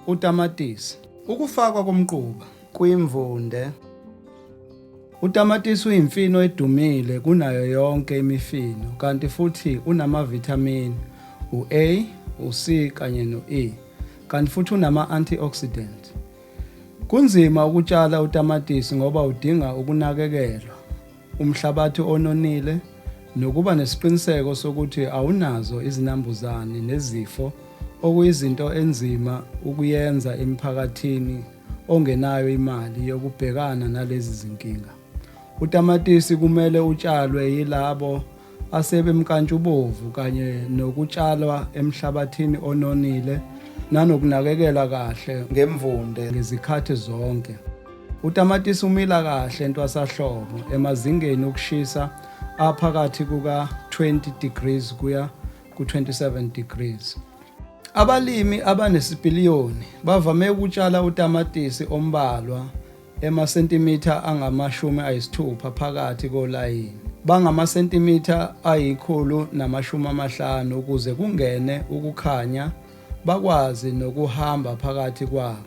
Utamatisi. Ukufakwa komquba kwimvunde. Utamatisi uyimfino edumile kunayo yonke imifino kanti futhi unamavithamini u-A, u-C kanye no-E, kanti futhi unama-antioxidant. Kunzima ukutshala utamatisi ngoba udinga ukunakekelwa, umhlabathi ononile, nokuba nesiqiniseko sokuthi awunazo izinambuzane nezifo, okuyizinto enzima ukuyenza emphakathini ongenayo imali yokubhekana nalezi zinkinga. Utamatisi kumele utshalwe yilabo asebemnkantshubovu kanye nokutshalwa emhlabathini ononile nanokunakekelwa kahle ngemvunde ngezikhathi zonke. Utamatisi umila kahle entwasahlobo emazingeni okushisa aphakathi kuka-20 degrees kuya ku-27 degrees. Abalimi abanesipiliyoni bavame ukutshala utamatisi ombalwa emasentimitha angama-60 phakathi kolayini, bangamasentimitha ayi-150 ukuze kungene ukukhanya bakwazi nokuhamba phakathi kwabo.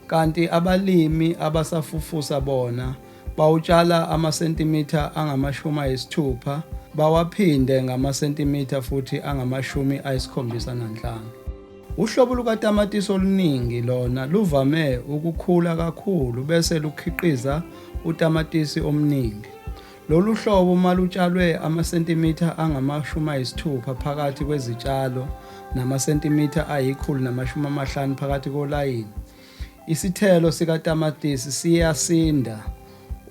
Kanti abalimi abasafufusa bona bawutshala amasentimitha angama-60 bawaphinde ngamasentimitha futhi angama-75. Uhlobo lukatamatisi oluningi lona luvame ukukhula kakhulu bese lukhiqiza utamatisi omningi. Lolu hlobo malutshalwe amasentimitha angama-60 phakathi kwezitshalo namasentimitha ayi-150 phakathi kolayini, isithelo sikatamatisi siyasinda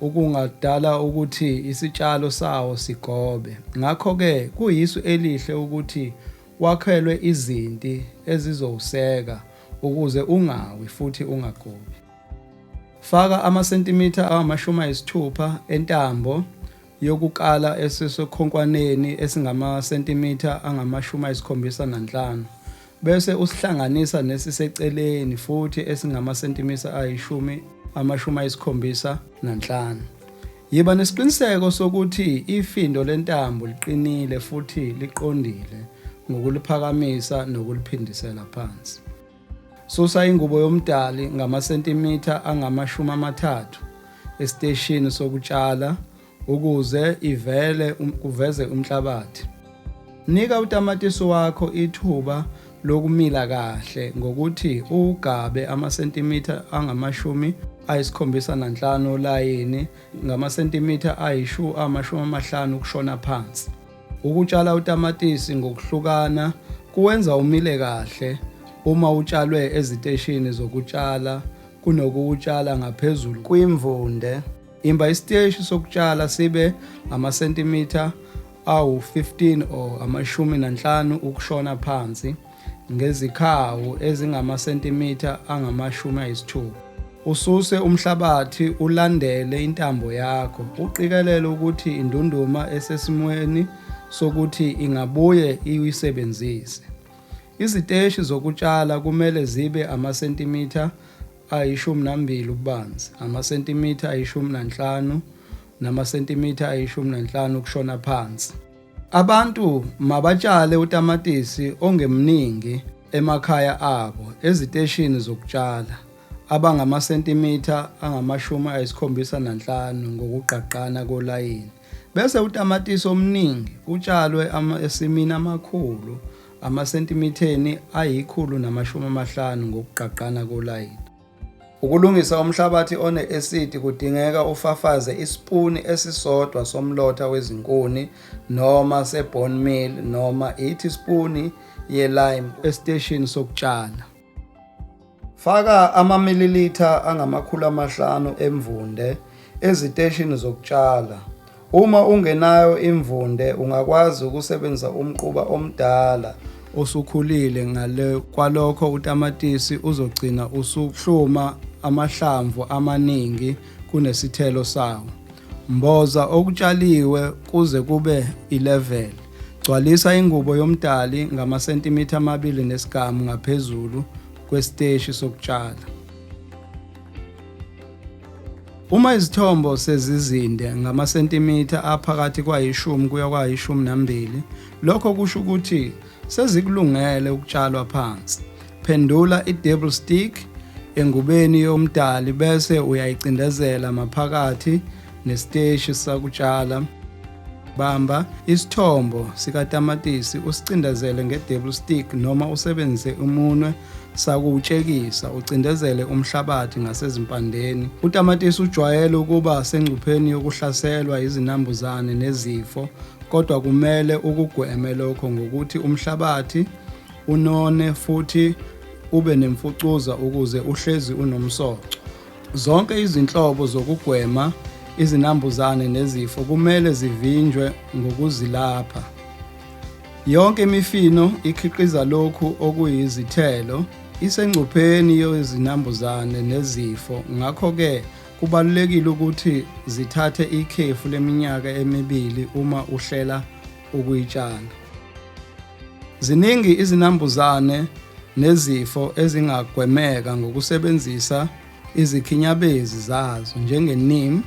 okungadala ukuthi isitshalo sawo sigobe. Ngakho-ke kuyisu elihle ukuthi wakhelwe izinti ezizowuseka ukuze ungawi futhi ungagobi. Faka amasentimitha angama-60 entambo yokukala esisekhonkwaneni esingamasentimitha angama-75 bese usihlanganisa nesiseceleni futhi esingamasentimitha ayi-75. Yiba nesiqiniseko sokuthi ifindo lentambo liqinile futhi liqondile ngokuliphakamisa nokuliphindisela phansi. Susa ingubo yomdali ngamasentimitha angama-30 esiteshini sokutshala ukuze kuveze umhlabathi. Nika utamatisi wakho ithuba lokumila kahle ngokuthi ugabe amasentimitha angama-75 olayini ngamasentimitha ayi-50 ukushona phansi. Ukutshala utamatisi ngokuhlukana kuwenza umile kahle uma utshalwe eziteshini zokutshala kunokuwutshala ngaphezulu kwimvunde. Imba isiteshi sokutshala sibe amasentimitha awu-15 or ama-15 ukushona phansi ngezikhawu ezingamasentimitha angama-60. Ususe umhlabathi ulandele intambo yakho, uqikelele ukuthi indunduma esesimweni sokuthi ingabuye uyisebenzise. Iziteshi zokutshala kumele zibe amasentimitha ayi-12 ububanzi, amasentimitha ayi-15 namasentimitha ayi-15 ukushona phansi. Abantu mabatshale utamatisi ongemningi emakhaya abo eziteshini zokutshala abangamasentimitha angama-75 ngokuqaqana kolayini. Bese utamatisi omningi utshalwe esimini amakhulu amasentimiteni ayi-150 ngokuqaqana kolayini. Ukulungisa umhlabathi one-esidi kudingeka ufafaze isipuni esisodwa somlotha wezinkuni noma se-bone meal noma ithispuni ye-lime esiteshini sokutshala. Faka amamililitha angama-500 emvunde eziteshini zokutshala. Uma ungenayo imvunde ungakwazi ukusebenzisa umquba omdala osukhulile ngale kwalokho utamatisi uzogcina usuhluma amahlamvu amaningi kunesithelo sawo. Mboza okutshaliwe kuze kube i-level. Gcwalisa ingubo yomdali ngamasentimitha 2 ngaphezulu kwesiteshi sokutshala. Uma izithombo sezizinde ngamasentimitha aphakathi kwayi-10 kuya kwayi-12, lokho kusho ukuthi sezikulungele ukutshalwa phansi. Phendula i-double stick engubeni yomdali bese uyayicindezela maphakathi nesiteshi sakutshala. Bamba isithombo sikatamatisi usicindezele nge-double stick noma usebenzise umunwe sakutshekisa ucindezele umhlabathi ngasezimpandeni. Utamatisi ujwayele ukuba sengcupheni yokuhlaselwa izinambuzane nezifo, kodwa kumele ukugweme lokho ngokuthi umhlabathi unone futhi ube nemfucuza ukuze uhlezi unomsoco. Zonke izinhlobo zokugwema izinambuzane nezifo kumele zivinjwe ngokuzilapha. Yonke imifino ikhiqiza lokhu okuyizithelo isengcupheni yezinambuzane nezifo, ngakho-ke kubalulekile ukuthi zithathe ikhefu leminyaka emibili uma uhlela ukuyitshala. Ziningi izinambuzane nezifo ezingagwemeka ngokusebenzisa izikhinyabezi zazo njenge-neem,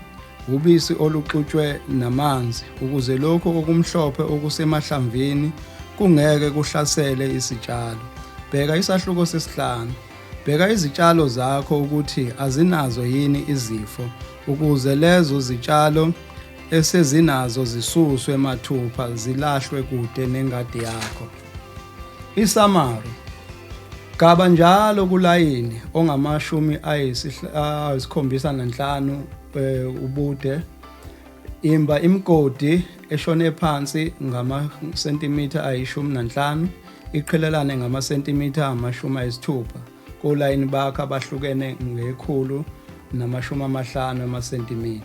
ubisi oluxutshwe namanzi, ukuze lokhu okumhlophe okusemahlamvini kungeke kuhlasele isitshalo. Bheka isahluko 5. Bheka izitshalo zakho ukuthi azinazo yini izifo, ukuze lezo zitshalo esezinazo zisuswe mathupha zilahlwe kude nengadi yakho. Isamari. Gaba njalo kulayini ongama-75 ubude. Imba imgodi eshone phansi ngama-15 iqhelelane ngama-60 kolayini bakho abahlukene nge-150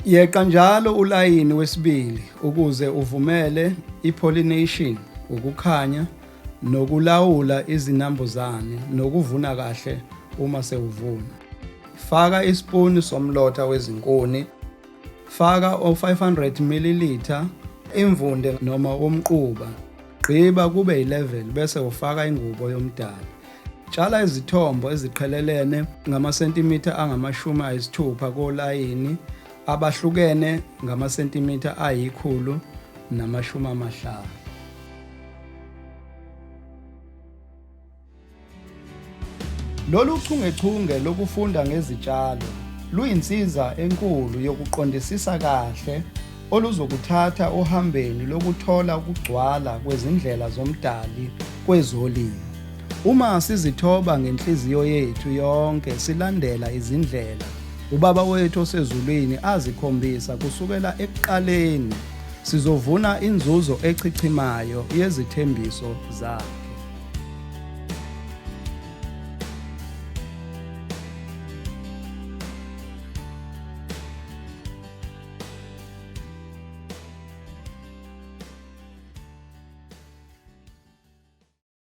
Yeqa njalo ulayini wesibili ukuze uvumele i-pollination, ukukhanya, nokulawula izinambuzane nokuvuna kahle uma sewuvuna. Faka isipuni somlotha wezinkuni. Faka o-500 ml imvunde noma umquba. Gqiba kube yi-level bese ufaka ingubo yomdali. Tshala izithombo eziqhelelene ngamasentimitha angama-60 kolayini abahlukene ngamasentimitha ayi-150. Lolu chungechunge lokufunda ngezitshalo luyinsiza enkulu yokuqondisisa kahle oluzokuthatha ohambeni lokuthola ukugcwala kwezindlela zomdali kwezolimo. Uma sizithoba ngenhliziyo yethu yonke silandela izindlela ubaba wethu osezulwini azikhombisa kusukela ekuqaleni, sizovuna inzuzo echichimayo yezithembiso zakhe.